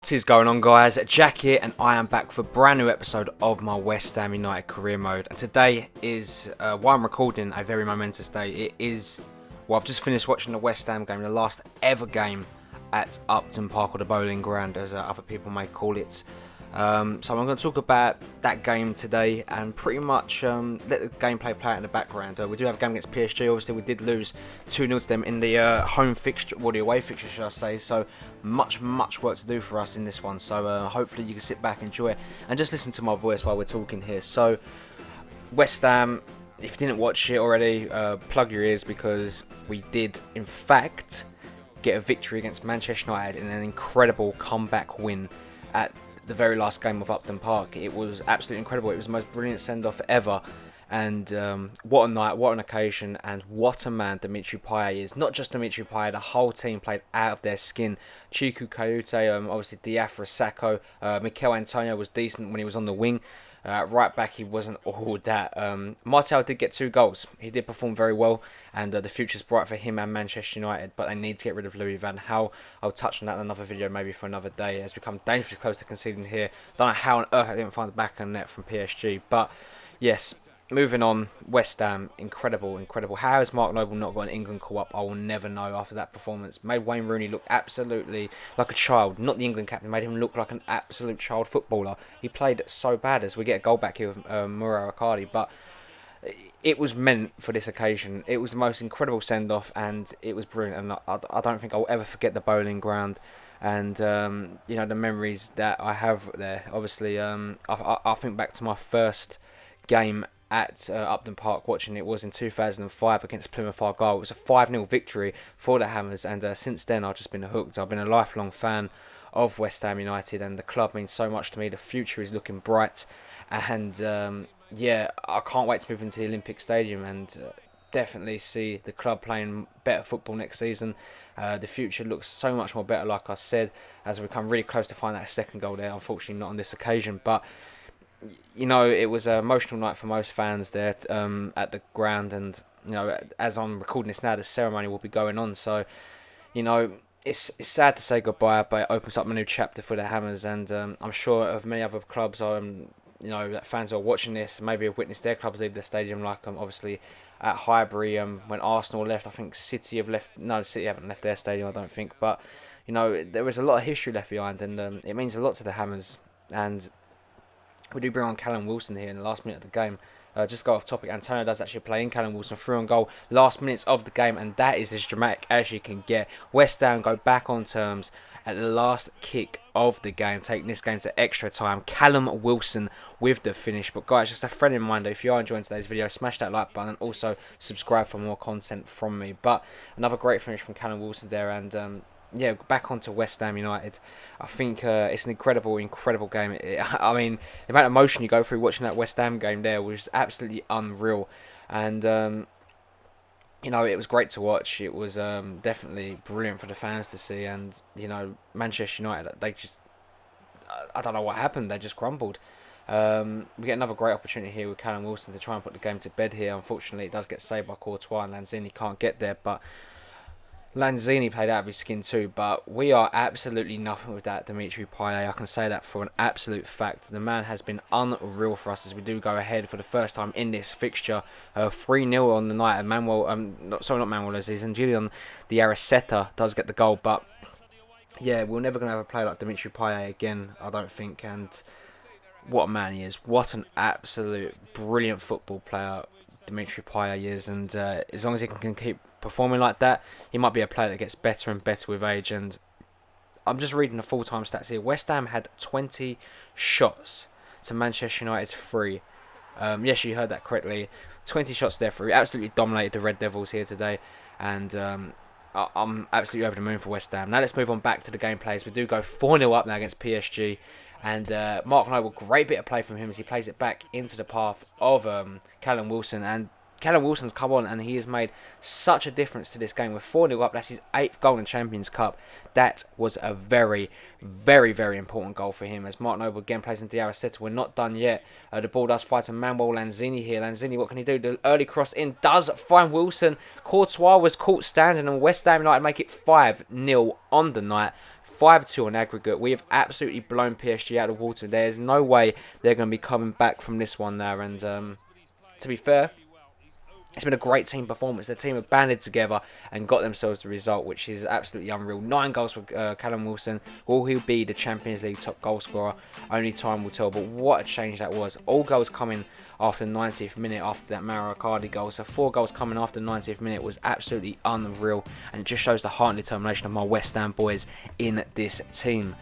What is going on, guys? Jack here, and I am back for a brand new episode of my West Ham United career mode. And today is why I'm recording a very momentous day. It is, well, I've just finished watching the West Ham game, the last ever game at Upton Park, or the Boleyn ground, as other people may call it. So I'm going to talk about that game today and pretty much let the gameplay play out in the background. We do have a game against PSG. Obviously, we did lose 2-0 to them in the home fixture, or the away fixture, should I say. So much work to do for us in this one. So hopefully you can sit back, enjoy it, and just listen to my voice while we're talking here. So West Ham, if you didn't watch it already, plug your ears, because we did, in fact, get a victory against Manchester United in an incredible comeback win at the very last game of Upton Park. It was absolutely incredible. It was the most brilliant send-off ever, and what a night, what an occasion, and what a man Dimitri Payet is. Not just Dimitri Payet, the whole team played out of their skin. Chiku Kayute, obviously Diafra, Sacco, Mikel Antonio was decent when he was on the wing. Right back, he wasn't all that. Martial did get 2 goals. He did perform very well, and the future's bright for him and Manchester United, but they need to get rid of Louis van Gaal. I'll touch on that in another video, maybe for another day. It's become dangerously close to conceding here. Don't know how on earth I didn't find the back of the net from PSG, but yes. Moving on, West Ham, incredible. How has Mark Noble not got an England call up? I will never know after that performance. Made Wayne Rooney look absolutely like a child. Not the England captain, made him look like an absolute child footballer. He played so bad, as we get a goal back here with Mura Icardi, but it was meant for this occasion. It was the most incredible send-off, and it was brilliant. And I don't think I'll ever forget the Boleyn ground. And you know, the memories that I have there. Obviously, I think back to my first game at Upton Park watching. It was in 2005 against Plymouth Argyle. It was a 5-0 victory for the Hammers, and since then I've just been hooked. I've been a lifelong fan of West Ham United, and the club means so much to me. The future is looking bright, and yeah, I can't wait to move into the Olympic Stadium and definitely see the club playing better football next season. The future looks so much more better, like I said, as we come really close to finding that second goal there. Unfortunately not on this occasion, but you know, it was an emotional night for most fans there at the ground, and you know, as I'm recording this now, the ceremony will be going on. So, you know, it's sad to say goodbye, but it opens up a new chapter for the Hammers, and I'm sure of many other clubs, you know, that fans are watching this, maybe have witnessed their clubs leave the stadium, like obviously at Highbury when Arsenal left. I think City have left. No, City haven't left their stadium, I don't think, but you know, there was a lot of history left behind, and it means a lot to the Hammers. And we do bring on Callum Wilson here in the last minute of the game. Just go off topic, Antonio does actually play in. Callum Wilson through on goal last minutes of the game, and that is as dramatic as you can get. West Ham go back on terms at the last kick of the game, taking this game to extra time. Callum Wilson with the finish. But guys, just a friendly reminder, if you are enjoying today's video, smash that like button and also subscribe for more content from me. But another great finish from Callum Wilson there, and yeah, back onto West Ham United. I think it's an incredible game. I mean, the amount of emotion you go through watching that West Ham game there was absolutely unreal. And, you know, it was great to watch. It was definitely brilliant for the fans to see. And, you know, Manchester United, they just, I don't know what happened. They just crumbled. We get another great opportunity here with Callum Wilson to try and put the game to bed here. Unfortunately, it does get saved by Courtois, and Lanzini can't get there. But Lanzini played out of his skin too, but we are absolutely nothing with that Dimitri Payet. I can say that for an absolute fact. The man has been unreal for us as we do go ahead for the first time in this fixture. 3-0 on the night, and not Manuel Aziz, and Julian de Araceta does get the goal, but yeah, we're never going to have a player like Dimitri Payet again, I don't think. And what a man he is. What an absolute brilliant football player Dimitri Payet is, and as long as he can keep performing like that, he might be a player that gets better and better with age. And I'm just reading the full-time stats here. West Ham had 20 shots to Manchester United's 3. Yes, you heard that correctly. 20 shots there for. Absolutely dominated the Red Devils here today, and I'm absolutely over the moon for West Ham. Now let's move on back to the gameplay as we do go 4-0 up now against PSG. And Mark Noble, great bit of play from him as he plays it back into the path of Callum Wilson. And Callum Wilson's come on and he has made such a difference to this game. With 4-0 up, that's his 8th goal in Champions Cup. That was a very, very important goal for him. As Mark Noble again plays into Araceta. We're not done yet. The ball does fight to Manuel Lanzini here. Lanzini, what can he do? The early cross in does find Wilson. Courtois was caught standing, and West Ham United make it 5-0 on the night. 5-2 on aggregate. We have absolutely blown PSG out of the water. There's no way they're going to be coming back from this one now. And to be fair, it's been a great team performance. The team have banded together and got themselves the result, which is absolutely unreal. 9 goals for Callum Wilson. Will he be the Champions League top goal scorer? Only time will tell. But what a change that was. All goals coming after the 90th minute after that Mauro Icardi goal. So 4 goals coming after the 90th minute was absolutely unreal. And it just shows the heart and determination of my West Ham boys in this team.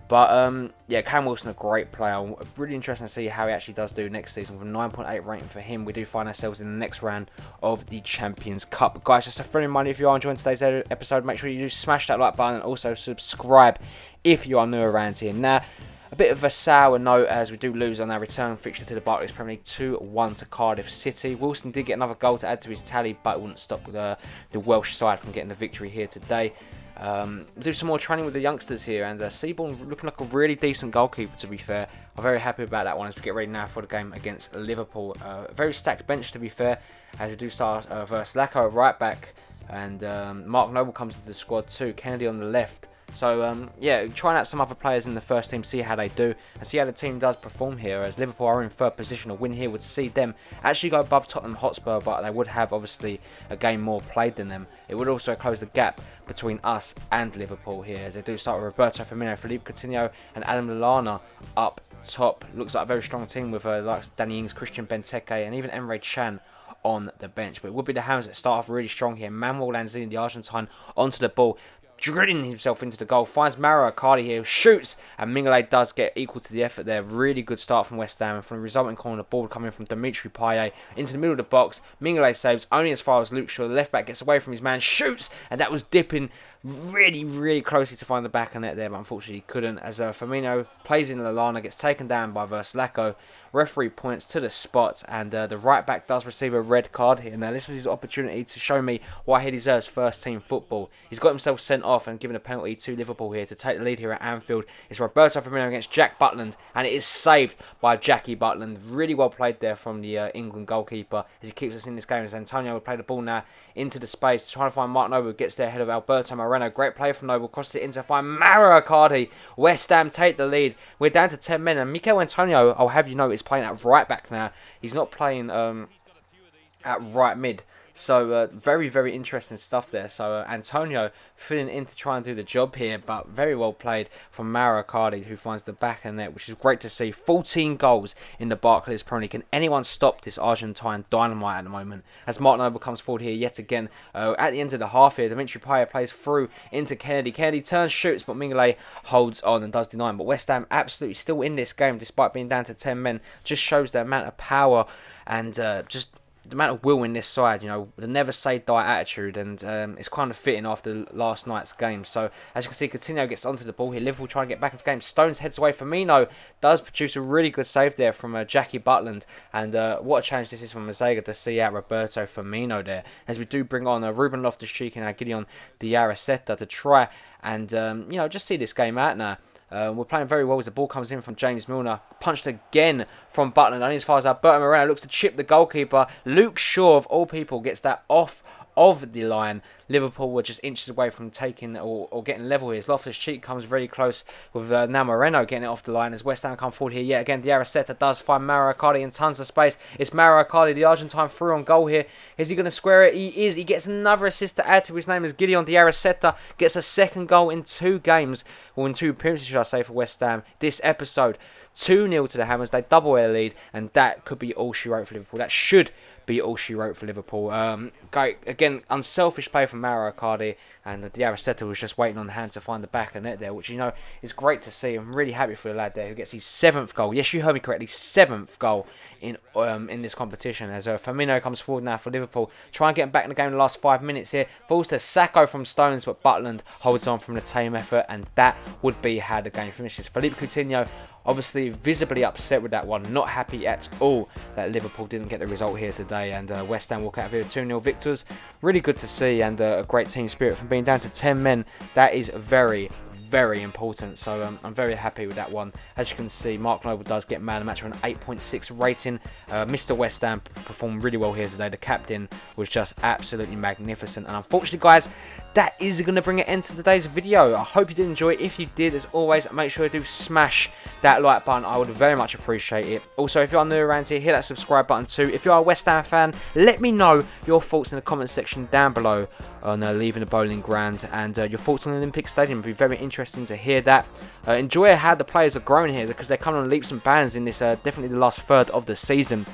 But, yeah, Cam Wilson, a great player. Really interesting to see how he actually does do next season. With a 9.8 rating for him, we do find ourselves in the next round of the Champions Cup. Guys, just a friendly reminder, if you are enjoying today's episode, make sure you do smash that like button and also subscribe if you are new around here. Now, a bit of a sour note as we do lose on our return fixture to the Barclays Premier League 2-1 to Cardiff City. Wilson did get another goal to add to his tally, but it wouldn't stop the Welsh side from getting the victory here today. We'll do some more training with the youngsters here, and Seaborn looking like a really decent goalkeeper, to be fair. I'm very happy about that one as we get ready now for the game against Liverpool. A very stacked bench, to be fair, as we do start versus Lacko at right back, and Mark Noble comes into the squad too, Kennedy on the left. So, yeah, trying out some other players in the first team, see how they do, and see how the team does perform here, as Liverpool are in third position. A win here would see them actually go above Tottenham Hotspur, but they would have, obviously, a game more played than them. It would also close the gap between us and Liverpool here, as they do start with Roberto Firmino, Philippe Coutinho, and Adam Lallana up top. Looks like a very strong team with like Danny Ings, Christian Benteke, and even Emre Can on the bench. But it would be the Hammers that start off really strong here. Manuel Lanzini, the Argentine, onto the ball, drilling himself into the goal, finds Mauro Icardi here, shoots, and Mignolet does get equal to the effort there. Really good start from West Ham, and from the resulting corner, the ball coming from Dimitri Payet into the middle of the box. Mignolet saves only as far as Luke Shaw. The left back gets away from his man, shoots, and that was dipping really closely to find the back of net there, but unfortunately couldn't, as Firmino plays in Lallana, gets taken down by Verslacco. Referee points to the spot, and the right back does receive a red card here. Now, this was his opportunity to show me why he deserves first team football. He's got himself sent off and given a penalty to Liverpool here to take the lead here at Anfield. It's Roberto Firmino against Jack Butland, and it is saved by Jackie Butland. Really well played there from the England goalkeeper as he keeps us in this game. As Antonio will play the ball now into the space, trying to find Mark Noble, gets there ahead of Alberto Moreno. Great play from Noble, crosses it in to find Mauro Icardi. West Ham take the lead. We're down to 10 men, and Mikel Antonio, I'll have you know, is playing at right back now. He's not playing at right mid. So very interesting stuff there. So Antonio filling in to try and do the job here, but very well played from Mauro Icardi, who finds the back of the net, which is great to see. 14 goals in the Barclays Premier League. Can anyone stop this Argentine dynamite at the moment? As Mark Noble comes forward here yet again at the end of the half here, Dimitri Payet plays through into Kennedy. Kennedy turns, shoots, but Mignolet holds on and does deny him. But West Ham absolutely still in this game despite being down to 10 men. Just shows the amount of power and just the amount of will in this side, you know, the never say die attitude, and it's kind of fitting after last night's game. So as you can see, Coutinho gets onto the ball here. Liverpool trying to get back into the game. Stones heads away. Firmino does produce a really good save there from Jackie Butland, and what a challenge this is from Mazzega to see out Roberto Firmino there. As we do bring on Ruben Loftus-Cheek and Gideon Diarra to try and you know, just see this game out now. We're playing very well as the ball comes in from James Milner. Punched again from Butland. Only as far as Alberto Moreno looks to chip the goalkeeper. Luke Shaw, of all people, gets that off of the line. Liverpool were just inches away from taking or getting level here. Loftus-Cheek comes very close with now Moreno getting it off the line as West Ham come forward here yet again. Diarra does find Mauro Icardi in tons of space. It's Mauro Icardi, the Argentine, through on goal here. Is he going to square it? He is. He gets another assist to add to his name as Gideon Diarra gets a second goal in 2 games, or in 2 appearances, should I say, for West Ham this episode. 2-0 to the Hammers. They double their lead, and that could be all she wrote for Liverpool. That should be all she wrote for Liverpool. Again, unselfish play from Mauro Icardi, and Diarra was just waiting on the hand to find the back of net there, which, you know, is great to see. I'm really happy for the lad there who gets his 7th goal. Yes, you heard me correctly, 7th goal in this competition. As Firmino comes forward now for Liverpool, try and get him back in the game in the last 5 minutes here. Falls to Sacco from Stones, but Butland holds on from the tame effort, and that would be how the game finishes. Philippe Coutinho obviously visibly upset with that one, not happy at all that Liverpool didn't get the result here today, and West Ham walk out of here 2-0 victors. Really good to see, and a great team spirit from being down to 10 men. That is very important, so I'm very happy with that one. As you can see, Mark Noble does get man of the match with an 8.6 rating. Mr. West Ham performed really well here today. The captain was just absolutely magnificent, and unfortunately, guys, that is going to bring an end to today's video. I hope you did enjoy it. If you did, as always, make sure you do smash that like button. I would very much appreciate it. Also, if you are new around here, hit that subscribe button too. If you are a West Ham fan, let me know your thoughts in the comment section down below on leaving the Boleyn ground, and your thoughts on the Olympic Stadium. It would be very interesting to hear that. Enjoy how the players are growing here, because they're coming on leaps and bounds in this definitely the last third of the season.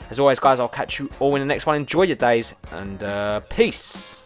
As always, guys, I'll catch you all in the next one. Enjoy your days, and peace.